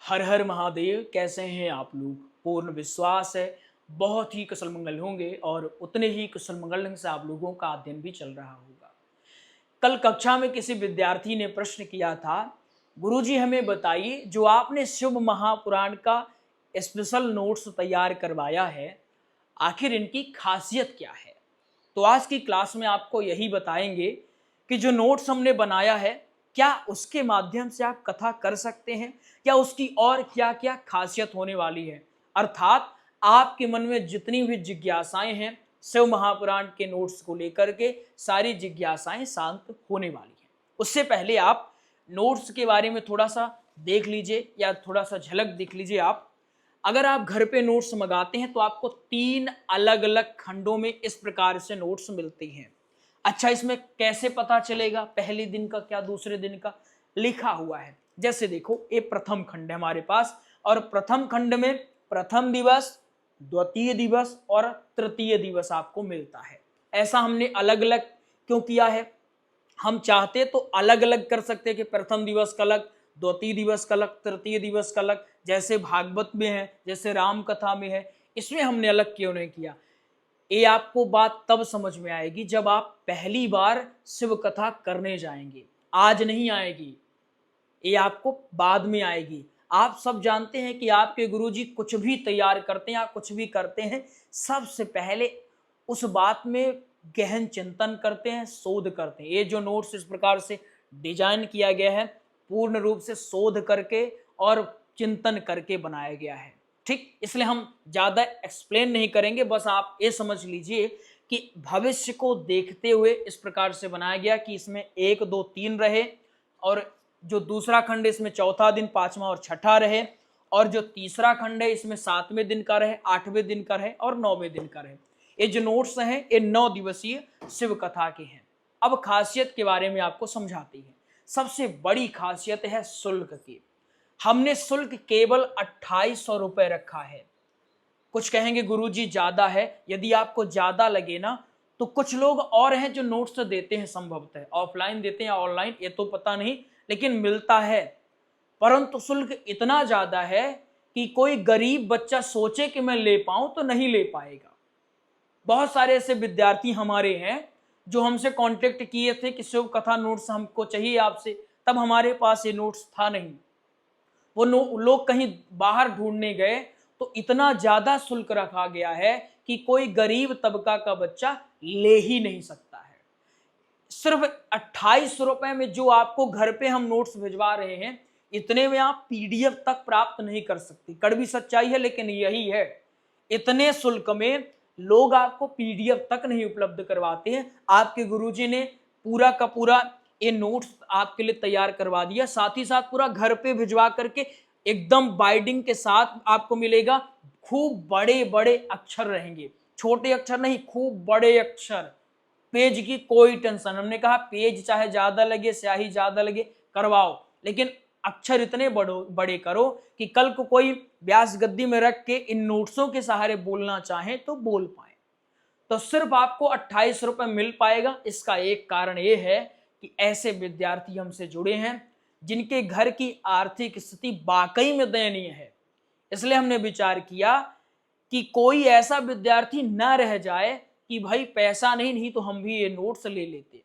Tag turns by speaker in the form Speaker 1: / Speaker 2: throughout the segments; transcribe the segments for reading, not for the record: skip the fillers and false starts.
Speaker 1: हर हर महादेव। कैसे हैं आप लोग? पूर्ण विश्वास है बहुत ही कुशल मंगल होंगे और उतने ही कुशल मंगल ढंग से आप लोगों का अध्ययन भी चल रहा होगा। कल कक्षा में किसी विद्यार्थी ने प्रश्न किया था, गुरुजी हमें बताइए जो आपने शुभ महापुराण का स्पेशल नोट्स तैयार करवाया है, आखिर इनकी खासियत क्या है। तो आज की क्लास में आपको यही बताएंगे कि जो नोट्स हमने बनाया है, क्या उसके माध्यम से आप कथा कर सकते हैं, क्या उसकी और क्या क्या खासियत होने वाली है। अर्थात आपके मन में जितनी भी जिज्ञासाएं हैं शिव महापुराण के नोट्स को लेकर के, सारी जिज्ञासाएं शांत होने वाली हैं। उससे पहले आप नोट्स के बारे में थोड़ा सा देख लीजिए या थोड़ा सा झलक देख लीजिए। आप अगर आप घर पे नोट्स मंगाते हैं तो आपको 3 अलग अलग खंडों में इस प्रकार से नोट्स मिलते हैं। अच्छा, इसमें कैसे पता चलेगा पहले दिन का क्या दूसरे दिन का? लिखा हुआ है। जैसे देखो, ये प्रथम खंड है हमारे पास और प्रथम खंड में प्रथम दिवस, द्वितीय दिवस और तृतीय दिवस आपको मिलता है। ऐसा हमने अलग अलग क्यों किया है? हम चाहते तो अलग अलग कर सकते हैं कि प्रथम दिवस का अलग, द्वितीय दिवस का अलग, तृतीय दिवस का अलग, जैसे भागवत में है, जैसे राम कथा में है। इसमें हमने अलग क्यों नहीं किया? ये आपको बात तब समझ में आएगी जब आप पहली बार शिव कथा करने जाएंगे। आज नहीं आएगी, ये आपको बाद में आएगी। आप सब जानते हैं कि आपके गुरुजी कुछ भी तैयार करते हैं या कुछ भी करते हैं, सबसे पहले उस बात में गहन चिंतन करते हैं, शोध करते हैं। ये जो नोट्स इस प्रकार से डिजाइन किया गया है, पूर्ण रूप से शोध करके और चिंतन करके बनाया गया है। ठीक, इसलिए हम ज्यादा एक्सप्लेन नहीं करेंगे, बस आप ये समझ लीजिए कि भविष्य को देखते हुए इस प्रकार से बनाया गया कि इसमें 1 2 3 रहे, और जो दूसरा खंड इसमें चौथा दिन, पांचवा और छठा रहे, और जो तीसरा खंड है इसमें 7वें दिन का रहे, 8वें दिन का रहे और 9वें दिन का रहे। ये जो नोट्स हैं ये 9 दिवसीय शिव कथा के हैं। अब खासियत के बारे में आपको समझाती है। सबसे बड़ी खासियत है शुल्क की। हमने शुल्क केवल 2800 रुपए रखा है। कुछ कहेंगे गुरुजी ज्यादा है। यदि आपको ज्यादा लगे ना, तो कुछ लोग और हैं जो नोट्स देते हैं, संभवतः ऑफलाइन देते हैं या ऑनलाइन, ये तो पता नहीं, लेकिन मिलता है। परंतु शुल्क इतना ज्यादा है कि कोई गरीब बच्चा सोचे कि मैं ले पाऊं तो नहीं ले पाएगा। बहुत सारे ऐसे विद्यार्थी हमारे हैं जो हमसे कांटेक्ट किए थे कि शिव कथा नोट्स हमको चाहिए आपसे, तब हमारे पास ये नोट्स था नहीं। वो लोग कहीं बाहर ढूंढने गए तो इतना ज्यादा शुल्क रखा गया है कि कोई गरीब तबका का बच्चा ले ही नहीं सकता है। सिर्फ 2800 रुपए में जो आपको घर पे हम नोट्स भिजवा रहे हैं, इतने में आप पीडीएफ तक प्राप्त नहीं कर सकते। कड़वी सच्चाई है लेकिन यही है। इतने शुल्क में लोग आपको पीडीएफ तक नहीं उपलब्ध करवाते हैं। आपके गुरुजी ने पूरा का पूरा ये नोट्स आपके लिए तैयार करवा दिया, साथ ही साथ पूरा घर पे भिजवा करके एकदम बाइंडिंग के साथ आपको मिलेगा। खूब बड़े बड़े अक्षर रहेंगे, छोटे अक्षर नहीं, खूब बड़े अक्षर। पेज की कोई टेंशन, हमने कहा पेज चाहे ज्यादा लगे, स्याही ज्यादा लगे, करवाओ, लेकिन अक्षर इतने बड़े करो कि कल को कोई व्यास गद्दी में रख के इन नोट्सों के सहारे बोलना चाहे तो बोल पाए। तो सिर्फ आपको 28 रुपए मिल पाएगा। इसका एक कारण यह है कि ऐसे विद्यार्थी हमसे जुड़े हैं जिनके घर की आर्थिक स्थिति वाकई में दयनीय है। इसलिए हमने विचार किया कि कोई ऐसा विद्यार्थी न रह जाए कि भाई पैसा नहीं तो हम भी ये नोट्स ले लेते।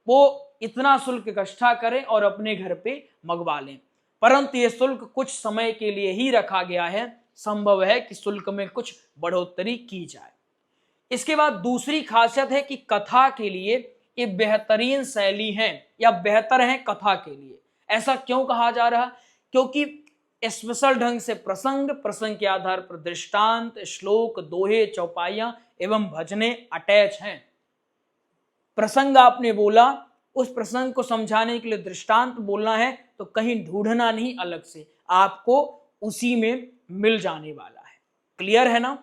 Speaker 1: वो इतना शुल्क इकट्ठा करें और अपने घर पे मंगवा लें। परंतु ये शुल्क कुछ समय के लिए ही रखा गया है। संभव है कि शुल्क में कुछ बढ़ोतरी की जाए। इसके बाद दूसरी खासियत है कि कथा के लिए ये बेहतरीन शैली है या बेहतर है कथा के लिए। ऐसा क्यों कहा जा रहा? क्योंकि स्पेशल ढंग से प्रसंग, प्रसंग के आधार पर दृष्टांत, श्लोक, दोहे, चौपाइयां एवं भजने अटैच हैं। प्रसंग आपने बोला, उस प्रसंग को समझाने के लिए दृष्टांत बोलना है तो कहीं ढूंढना नहीं अलग से, आपको उसी में मिल जाने वाला है। क्लियर है ना?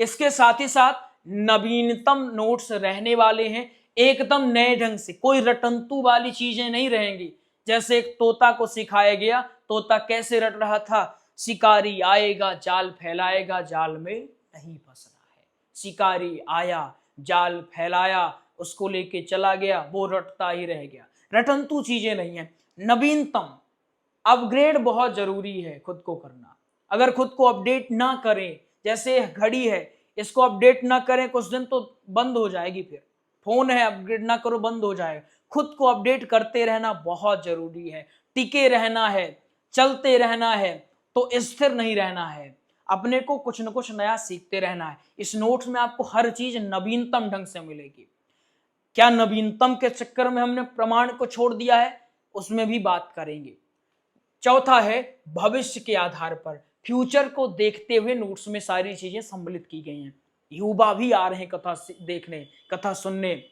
Speaker 1: इसके साथ ही साथ नवीनतम नोट्स रहने वाले हैं, एकदम नए ढंग से, कोई रटंतु वाली चीजें नहीं रहेंगी। जैसे एक तोता को सिखाया गया, तोता कैसे रट रहा था, शिकारी आएगा जाल फैलाएगा, जाल में नहीं फंसना है। शिकारी आया, जाल फैलाया, उसको लेके चला गया, वो रटता ही रह गया। रटंतु चीजें नहीं है, नवीनतम। अपग्रेड बहुत जरूरी है खुद को करना। अगर खुद को अपडेट ना करें, जैसे घड़ी है, इसको अपडेट ना करें कुछ दिन तो बंद हो जाएगी। फिर फोन है, अपग्रेड ना करो बंद हो जाएगा। खुद को अपडेट करते रहना बहुत जरूरी है। टिके रहना है, चलते रहना है, तो स्थिर नहीं रहना है। अपने को कुछ न कुछ नया सीखते रहना है। इस नोट्स में आपको हर चीज नवीनतम ढंग से मिलेगी। क्या नवीनतम के चक्कर में हमने प्रमाण को छोड़ दिया है, उसमें भी बात करेंगे। चौथा है भविष्य के आधार पर, फ्यूचर को देखते हुए नोट्स में सारी चीजें सम्मिलित की गई हैं। युवा भी आ रहे हैं कथा देखने, कथा सुनने,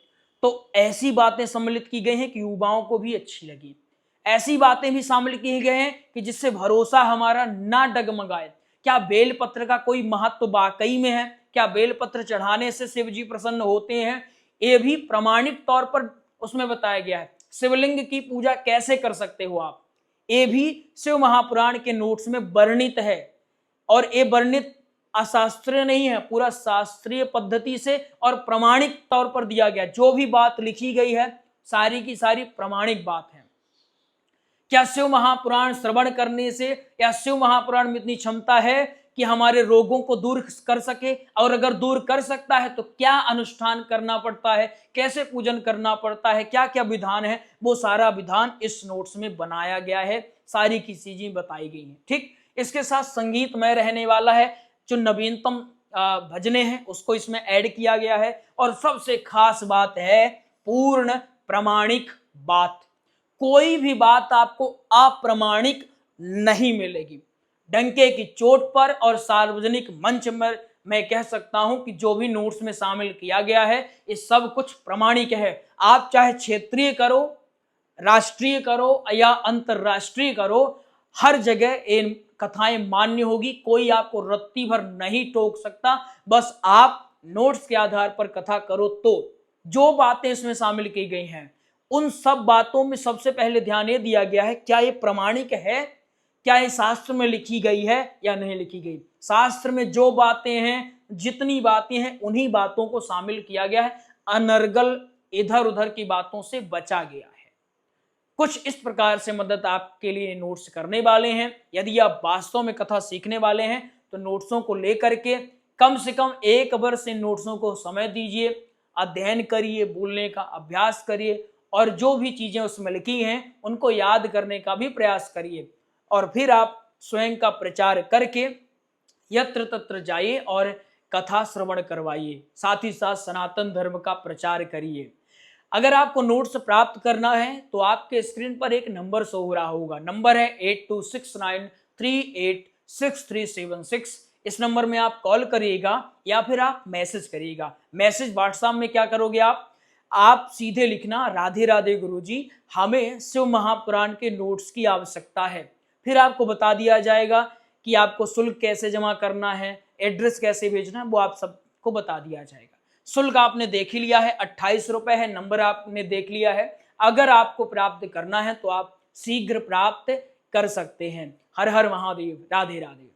Speaker 1: तो ऐसी बातें सम्मिलित की गई हैं कि युवाओं को भी अच्छी लगी। ऐसी बातें भी शामिल की गई हैं कि जिससे भरोसा हमारा ना डगमगाए। क्या बेलपत्र का कोई महत्व वाकई में है? क्या बेलपत्र चढ़ाने से शिव जी प्रसन्न होते हैं? ये भी प्रमाणिक तौर पर उसमें बताया गया है। शिवलिंग की पूजा कैसे कर सकते हो आप, ये भी शिव महापुराण के नोट्स में वर्णित है। और ये वर्णित अशास्त्रीय नहीं है, पूरा शास्त्रीय पद्धति से और प्रमाणिक तौर पर दिया गया। जो भी बात लिखी गई है सारी की सारी प्रमाणिक बात है। क्या शिव महापुराण श्रवण करने से या शिव महापुराण में इतनी क्षमता है कि हमारे रोगों को दूर कर सके? और अगर दूर कर सकता है तो क्या अनुष्ठान करना पड़ता है, कैसे पूजन करना पड़ता है, क्या क्या विधान है, वो सारा विधान इस नोट्स में बनाया गया है। सारी की चीजें बताई गई हैं। ठीक, इसके साथ संगीतमय रहने वाला है। जो नवीनतम भजने हैं उसको इसमें ऐड किया गया है। और सबसे खास बात है पूर्ण प्रमाणिक बात। कोई भी बात आपको अप्रामाणिक नहीं मिलेगी। डंके की चोट पर और सार्वजनिक मंच में मैं कह सकता हूं कि जो भी नोट्स में शामिल किया गया है ये सब कुछ प्रमाणिक है। आप चाहे क्षेत्रीय करो, राष्ट्रीय करो या अंतरराष्ट्रीय करो, हर जगह ये कथाएं मान्य होगी। कोई आपको रत्ती भर नहीं टोक सकता। बस आप नोट्स के आधार पर कथा करो। तो जो बातें इसमें शामिल की गई हैं उन सब बातों में सबसे पहले ध्यान ये दिया गया है क्या ये प्रमाणिक है, क्या ये शास्त्र में लिखी गई है या नहीं लिखी गई। शास्त्र में जो बातें हैं, जितनी बातें हैं, उन्हीं बातों को शामिल किया गया है। अनर्गल इधर उधर की बातों से बचा गया है। कुछ इस प्रकार से मदद आपके लिए नोट्स करने वाले हैं। यदि आप वास्तव में कथा सीखने वाले हैं तो नोट्सों को लेकर के कम से कम 1 वर्ष इन नोट्सों को समय दीजिए, अध्ययन करिए, बोलने का अभ्यास करिए और जो भी चीजें उसमें लिखी हैं उनको याद करने का भी प्रयास करिए। और फिर आप स्वयं का प्रचार करके यत्र तत्र जाइए और कथा श्रवण करवाइए। साथ ही साथ सनातन धर्म का प्रचार करिए। अगर आपको नोट्स प्राप्त करना है तो आपके स्क्रीन पर एक नंबर शो हो रहा होगा। नंबर है 8269386376। इस नंबर में आप कॉल करिएगा या फिर आप मैसेज करिएगा। मैसेज व्हाट्सएप में क्या करोगे आप सीधे लिखना राधे राधे गुरुजी, हमें शिव महापुराण के नोट्स की आवश्यकता है। फिर आपको बता दिया जाएगा कि आपको शुल्क कैसे जमा करना है, एड्रेस कैसे भेजना है, वो आप सबको बता दिया जाएगा। शुल्क आपने देख ही लिया है, 28 रुपए है। नंबर आपने देख लिया है। अगर आपको प्राप्त करना है तो आप शीघ्र प्राप्त कर सकते हैं। हर हर महादेव, राधे राधे।